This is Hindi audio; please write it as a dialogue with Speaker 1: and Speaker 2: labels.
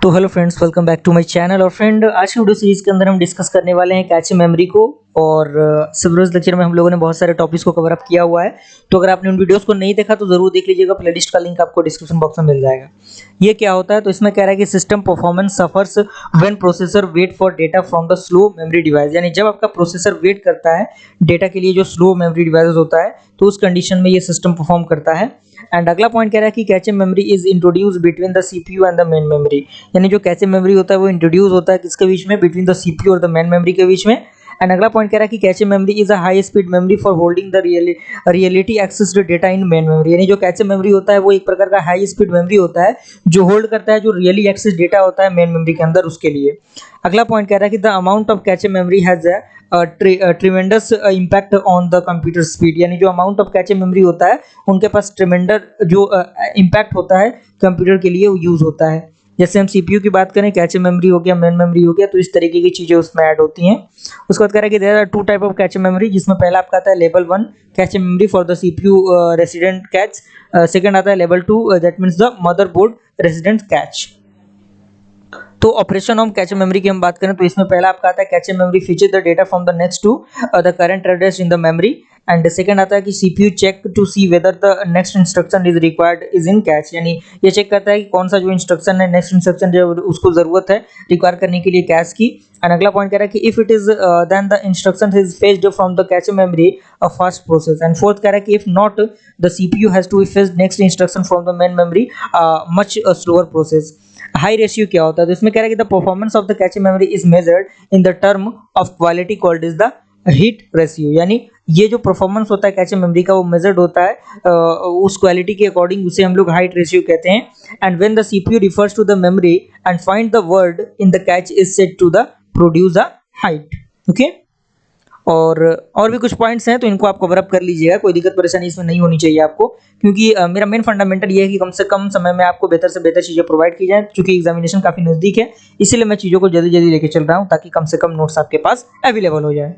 Speaker 1: तो hello friends, welcome back to my channel. और फ्रेंड, आज की वीडियो सीरीज के अंदर हम डिस्कस करने वाले हैं कैचे मेमोरी को। और सिविल लेक्चर में हम लोगों ने बहुत सारे टॉपिक्स को कवर अप किया हुआ है। तो अगर आपने उन वीडियोस को नहीं देखा तो जरूर देख लीजिएगा, प्लेलिस्ट का लिंक आपको डिस्क्रिप्शन बॉक्स में मिल जाएगा। ये क्या होता है, तो इसमें कह रहा है कि system performance suffers when processor wait for data from the slow memory device. यानी जब आपका प्रोसेसर वेट करता है डेटा के लिए, जो स्लो मेमोरी डिवाइस होता है, तो उस कंडीशन में ये सिस्टम परफॉर्म करता है। एंड अगला पॉइंट कह रहा है कि cache memory is introduce between the CPU and the main memory. यानी जो कैचे मेमोरी होता है वो इंट्रोड्यूस होता है किसके बीच में, बिटवीन द सीपीयू और द मेन मेमोरी के बीच में। एंड अगला पॉइंट कह रहा है कि cache memory is a high speed memory for holding the reality accessed data in main memory. यानी जो कैचे मेमोरी होता है वो एक प्रकार का हाई स्पीड मेमोरी होता है जो होल्ड करता है जो रियली एक्सेस डेटा होता है मेन मेमोरी के अंदर, उसके लिए। अगला पॉइंट कह रहा है कि the amount of cache memory has tremendous impact on the computer speed. यानी जो अमाउंट ऑफ कैचे मेमोरी होता है उनके पास ट्रिमेंडर जो इम्पैक्ट होता है कंप्यूटर के लिए वो यूज होता है। जैसे हम सीपीयू की बात करें, कैचे मेमोरी हो गया, मेन मेमोरी हो गया, तो इस तरीके की चीजें उसमें ऐड होती हैं। उसके बाद कह रहा है कि there are two type of cache memory, जिसमें पहला आपका आता है level 1 cache memory for the CPU resident cache. Second आता है level 2, that means the motherboard resident cache. तो ऑपरेशन ऑफ कैचे मेमोरी की हम बात करें तो इसमें पहला आपका आता है cache memory feature the data from the next to the current address in the memory. And second आता है कि CPU check to see whether the next instruction is required is in cache. यानी ये चेक करता है कि कौन सा जो इंस्ट्रक्शन है, नेक्स्ट इंस्ट्रक्शन जो उसको जरूरत है रिक्वायर करने के लिए कैच की। एंड अगला पॉइंट कह रहा है कि if it is then the instruction is fetched from the cache memory a fast process. And fourth कह रहा है कि if not the CPU has to fetch next instruction from the main memory much slower process. Hit ratio क्या होता है, तो इसमें कह रहा है कि the performance of the cache memory is measured in the term of quality called is the hit ratio. यानी ये जो परफॉर्मेंस होता है कैचे मेमोरी का वो मेजर्ड होता है उस क्वालिटी के अकॉर्डिंग, उसे हम लोग हाइट रेशियो कहते हैं। And when the CPU refers to the memory and find the word in the cache is said to the produce a hit. Okay, और भी कुछ पॉइंट्स हैं तो इनको आप कवर अप कर लीजिएगा, कोई दिक्कत परेशानी इसमें नहीं होनी चाहिए आपको, क्योंकि मेरा मेन फंडामेंटल ये है कि कम से कम समय में आपको बेहतर से बेहतर चीजें प्रोवाइड की जाए। क्योंकि एग्जामिनेशन काफी नजदीक है, इसीलिए मैं चीजों को जल्दी जल्दी लेके चल रहा हूँ ताकि कम से कम नोट्स आपके पास अवेलेबल हो जाए।